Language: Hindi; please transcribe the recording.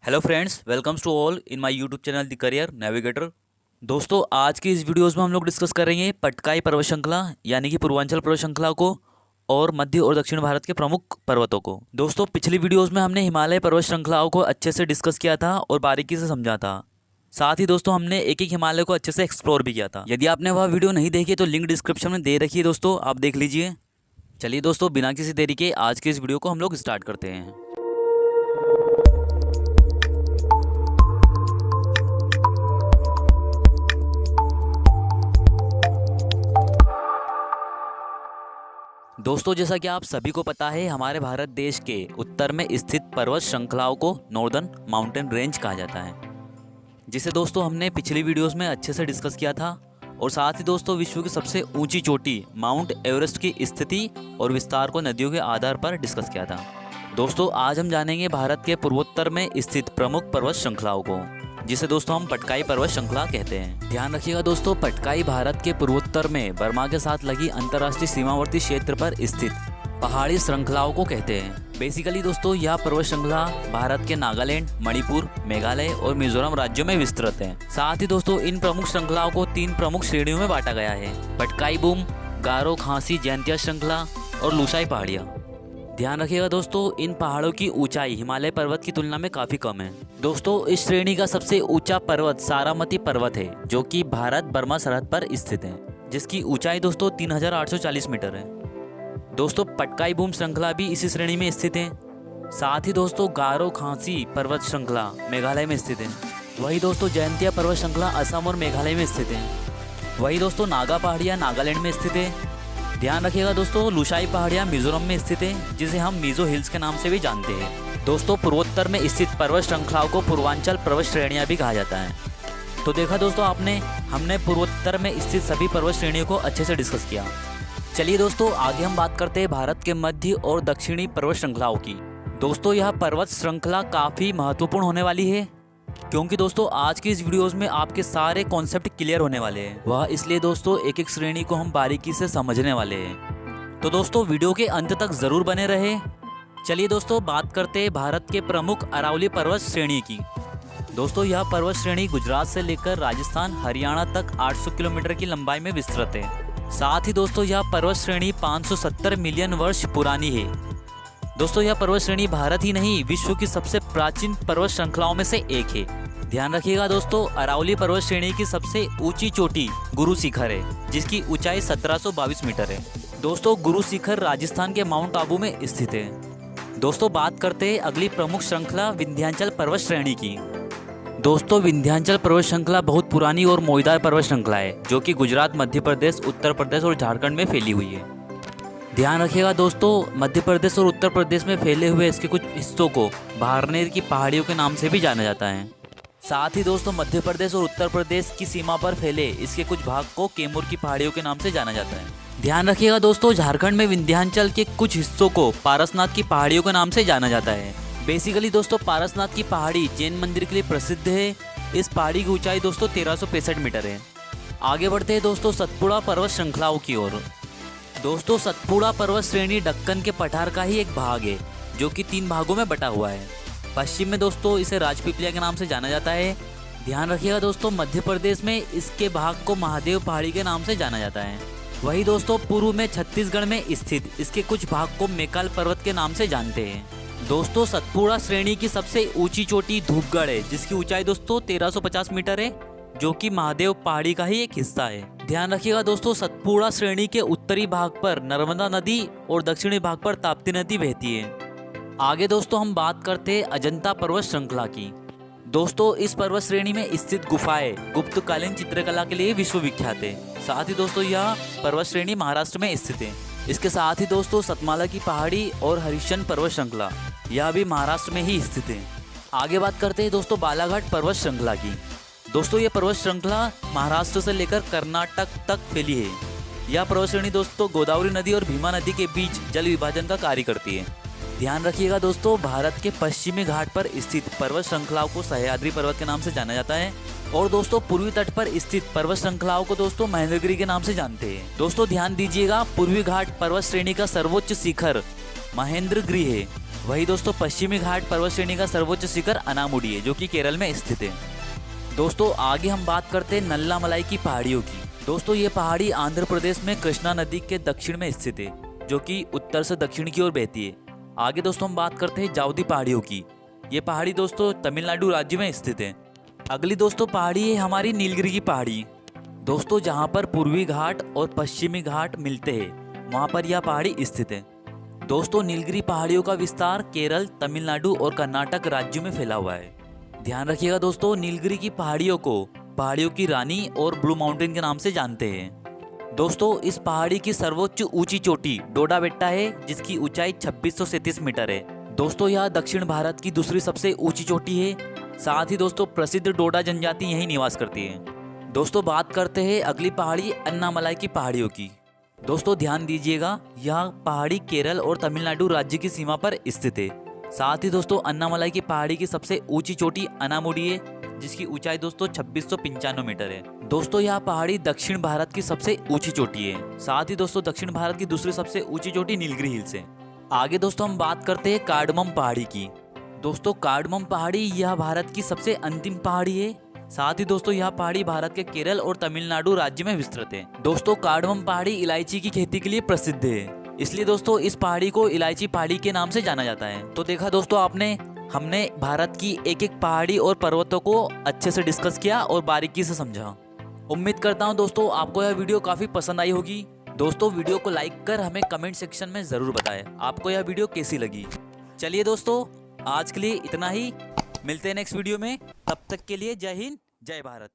Hello friends, welcomes to all in my YouTube channel the career navigator. दोस्तों, आज की इस वीडियोस में हम लोग डिस्कस करेंगे पटकाई पर्वत श्रृंखला यानी कि पूर्वांचल पर्वत श्रृंखला को और मध्य और दक्षिण भारत के प्रमुख पर्वतों को। दोस्तों, पिछली वीडियोस में हमने हिमालय पर्वत श्रृंखलाओं को अच्छे से डिस्कस किया था और बारीकी से समझा था। साथ ही दोस्तों हमने एक एक हिमालय को अच्छे से एक्सप्लोर भी किया था। यदि आपने वह वीडियो नहीं देखी तो लिंक डिस्क्रिप्शन में दे रखी है दोस्तों, आप देख लीजिए। चलिए दोस्तों, बिना किसी देरी के आज के इस वीडियो को हम लोग स्टार्ट करते हैं। दोस्तों, जैसा कि आप सभी को पता है, हमारे भारत देश के उत्तर में स्थित पर्वत श्रृंखलाओं को नॉर्दर्न माउंटेन रेंज कहा जाता है, जिसे दोस्तों हमने पिछली वीडियोस में अच्छे से डिस्कस किया था। और साथ ही दोस्तों विश्व की सबसे ऊंची चोटी माउंट एवरेस्ट की स्थिति और विस्तार को नदियों के आधार पर डिस्कस किया था। दोस्तों, आज हम जानेंगे भारत के पूर्वोत्तर में स्थित प्रमुख पर्वत श्रृंखलाओं को, जिसे दोस्तों हम पटकाई पर्वत श्रृंखला कहते हैं। ध्यान रखिएगा दोस्तों, पटकाई भारत के पूर्वोत्तर में बर्मा के साथ लगी अंतर्राष्ट्रीय सीमावर्ती क्षेत्र पर स्थित पहाड़ी श्रृंखलाओं को कहते हैं। बेसिकली दोस्तों यह पर्वत श्रृंखला भारत के नागालैंड, मणिपुर, मेघालय और मिजोरम राज्यों में विस्तृत है। साथ ही दोस्तों इन प्रमुख श्रृंखलाओं को 3 प्रमुख श्रेणियों में बांटा गया है: पटकाई बूम, गारो खासी जयंतिया श्रृंखला और लुसाई पहाड़ियाँ। ध्यान रखिएगा दोस्तों, इन पहाड़ों की ऊंचाई हिमालय पर्वत की तुलना में काफी कम है। दोस्तों, इस श्रेणी का सबसे ऊंचा पर्वत सारामती पर्वत है, जो कि भारत बर्मा सरहद पर स्थित है, जिसकी ऊंचाई दोस्तों 3840 मीटर है। दोस्तों, पटकाई बूम श्रृंखला भी इसी श्रेणी में स्थित है। साथ ही दोस्तों गारो खासी पर्वत श्रृंखला मेघालय में स्थित है। वही दोस्तों जयंतिया पर्वत श्रृंखला असम और मेघालय में स्थित है। वही दोस्तों नागा पहाड़ियाँ नागालैंड में स्थित है। ध्यान रखिएगा दोस्तों, लुसाई पहाड़ियाँ मिजोरम में स्थित है, जिसे हम मिजो हिल्स के नाम से भी जानते हैं। दोस्तों, पूर्वोत्तर में स्थित पर्वत श्रृंखलाओं को पूर्वांचल पर्वत श्रेणियाँ भी कहा जाता है। तो देखा दोस्तों आपने, हमने पूर्वोत्तर में स्थित सभी पर्वत श्रेणियों को अच्छे से डिस्कस किया। चलिए दोस्तों, आगे हम बात करते हैं भारत के मध्य और दक्षिणी पर्वत श्रृंखलाओं की। दोस्तों, यह पर्वत श्रृंखला काफ़ी महत्वपूर्ण होने वाली है, क्योंकि दोस्तों आज की इस वीडियोस में आपके सारे कॉन्सेप्ट क्लियर होने वाले हैं। वह इसलिए दोस्तों एक एक श्रेणी को हम बारीकी से समझने वाले हैं। तो दोस्तों वीडियो के अंत तक जरूर बने रहे। चलिए दोस्तों, बात करते हैं भारत के प्रमुख अरावली पर्वत श्रेणी की। दोस्तों, यह पर्वत श्रेणी गुजरात से लेकर राजस्थान, हरियाणा तक 800 किलोमीटर की लंबाई में विस्तृत है। साथ ही दोस्तों यह पर्वत श्रेणी 570 मिलियन वर्ष पुरानी है। दोस्तों, यह पर्वत श्रेणी भारत ही नहीं, विश्व की सबसे प्राचीन पर्वत श्रृंखलाओं में से एक है। ध्यान रखिएगा दोस्तों, अरावली पर्वत श्रेणी की सबसे ऊंची चोटी गुरु शिखर है, जिसकी ऊंचाई 1722 मीटर है। दोस्तों, गुरु शिखर राजस्थान के माउंट आबू में स्थित है। दोस्तों, बात करते हैं अगली प्रमुख श्रृंखला विंध्याचल पर्वत श्रेणी की। दोस्तों, विंध्याचल पर्वत श्रृंखला बहुत पुरानी और मोईदार पर्वत श्रृंखला है, जो कि गुजरात, मध्य प्रदेश, उत्तर प्रदेश और झारखंड में फैली हुई है। ध्यान रखिएगा दोस्तों, मध्य प्रदेश और उत्तर प्रदेश में फैले हुए इसके कुछ हिस्सों को भारनेर की पहाड़ियों के नाम से भी जाना जाता है। साथ ही दोस्तों मध्य प्रदेश और उत्तर प्रदेश की सीमा पर फैले इसके कुछ भाग को कैमूर की पहाड़ियों के नाम से जाना जाता है। ध्यान रखिएगा दोस्तों, झारखंड में विंध्याचल के कुछ हिस्सों को पारसनाथ की पहाड़ियों के नाम से जाना जाता है। बेसिकली दोस्तों पारसनाथ की पहाड़ी जैन मंदिर के लिए प्रसिद्ध है। इस पहाड़ी की ऊंचाई दोस्तों 1365 मीटर है। आगे बढ़ते हैं दोस्तों सतपुड़ा पर्वत श्रृंखलाओं की ओर। दोस्तों, सतपुड़ा पर्वत श्रेणी दक्कन के पठार का ही एक भाग है, जो कि 3 भागों में बटा हुआ है। पश्चिम में दोस्तों इसे राजपीपलिया के नाम से जाना जाता है। ध्यान रखिएगा दोस्तों, मध्य प्रदेश में इसके भाग को महादेव पहाड़ी के नाम से जाना जाता है। वही दोस्तों पूर्व में छत्तीसगढ़ में स्थित इसके कुछ भाग को मेकाल पर्वत के नाम से जानते हैं। दोस्तों, सतपुड़ा श्रेणी की सबसे ऊंची चोटी धूपगढ़ है, जिसकी ऊंचाई दोस्तों 1350 मीटर है, जो कि महादेव पहाड़ी का ही एक हिस्सा है। ध्यान रखिएगा दोस्तों, सतपुड़ा श्रेणी के उत्तरी भाग पर नर्मदा नदी और दक्षिणी भाग पर ताप्ती नदी बहती है। आगे दोस्तों हम बात करते हैं अजंता पर्वत श्रृंखला की। दोस्तों, इस पर्वत श्रेणी में स्थित गुफाएं गुप्तकालीन चित्रकला के लिए विश्व विख्यात है। साथ ही दोस्तों यह पर्वत श्रेणी महाराष्ट्र में स्थित है। इसके साथ ही दोस्तों सतमाला की पहाड़ी और हरिश्चंद्र पर्वत श्रृंखला यह भी महाराष्ट्र में ही स्थित है। आगे बात करते हैं दोस्तों बालाघाट पर्वत श्रृंखला की। दोस्तों, यह पर्वत श्रृंखला महाराष्ट्र से लेकर कर्नाटक तक फैली है। यह पर्वत श्रेणी दोस्तों गोदावरी नदी और भीमा नदी के बीच जल विभाजन का कार्य करती है। ध्यान रखिएगा दोस्तों, भारत के पश्चिमी घाट पर स्थित पर्वत श्रृंखलाओं को सह्याद्री पर्वत के नाम से जाना जाता है। और दोस्तों पूर्वी तट पर स्थित पर्वत श्रृंखलाओं को दोस्तों महेंद्रगिरी के नाम से जानते हैं। दोस्तों ध्यान दीजिएगा, पूर्वी घाट पर्वत श्रेणी का सर्वोच्च शिखर महेंद्रगिरी है। वही दोस्तों पश्चिमी घाट पर्वत श्रेणी का सर्वोच्च शिखर अनामुडी है, जो कि केरल में स्थित है। दोस्तों आगे हम बात करते हैं नल्लामलाई की पहाड़ियों की। दोस्तों ये पहाड़ी आंध्र प्रदेश में कृष्णा नदी के दक्षिण में स्थित है, जो कि उत्तर से दक्षिण की ओर बहती है। आगे दोस्तों हम बात करते हैं जावदी पहाड़ियों की। ये पहाड़ी दोस्तों तमिलनाडु राज्य में स्थित है। अगली दोस्तों पहाड़ी है हमारी नीलगिरी की पहाड़ी। दोस्तों जहाँ पर पूर्वी घाट और पश्चिमी घाट मिलते हैं, वहाँ पर यह पहाड़ी स्थित है। दोस्तों नीलगिरी पहाड़ियों का विस्तार केरल, तमिलनाडु और कर्नाटक राज्यों में फैला हुआ है। ध्यान रखिएगा दोस्तों, नीलगिरी की पहाड़ियों को पहाड़ियों की रानी और ब्लू माउंटेन के नाम से जानते हैं। दोस्तों इस पहाड़ी की सर्वोच्च ऊंची चोटी डोडा बेट्टा है, जिसकी ऊंचाई 2637 मीटर है। दोस्तों यह दक्षिण भारत की दूसरी सबसे ऊंची चोटी है। साथ ही दोस्तों प्रसिद्ध डोडा जनजाति यहीं निवास करती है। दोस्तों बात करते हैं अगली पहाड़ी अन्नामलाई की पहाड़ियों की। दोस्तों ध्यान दीजिएगा, यह पहाड़ी केरल और तमिलनाडु राज्य की सीमा पर स्थित है। साथ ही दोस्तों अन्नामलाई की पहाड़ी की सबसे ऊंची चोटी अनामुडी है, जिसकी ऊंचाई दोस्तों 2695 मीटर है। दोस्तों यह पहाड़ी दक्षिण भारत की सबसे ऊंची चोटी है। साथ ही दोस्तों दक्षिण भारत की दूसरी सबसे ऊंची चोटी नीलगिरी हिल्स है। आगे दोस्तों हम बात करते हैं कार्डमम पहाड़ी की। दोस्तों कार्डमम पहाड़ी यह भारत की सबसे अंतिम पहाड़ी है। साथ ही दोस्तों यह पहाड़ी भारत के केरल और तमिलनाडु राज्य में विस्तृत है। दोस्तों कार्डमम पहाड़ी इलायची की खेती के लिए प्रसिद्ध है, इसलिए दोस्तों इस पहाड़ी को इलायची पहाड़ी के नाम से जाना जाता है। तो देखा दोस्तों आपने, हमने भारत की एक एक पहाड़ी और पर्वतों को अच्छे से डिस्कस किया और बारीकी से समझा। उम्मीद करता हूँ दोस्तों आपको यह वीडियो काफी पसंद आई होगी। दोस्तों वीडियो को लाइक कर हमें कमेंट सेक्शन में जरूर बताएं आपको यह वीडियो कैसी लगी। चलिए दोस्तों आज के लिए इतना ही, मिलते हैं नेक्स्ट वीडियो में। तब तक के लिए जय हिंद, जय भारत।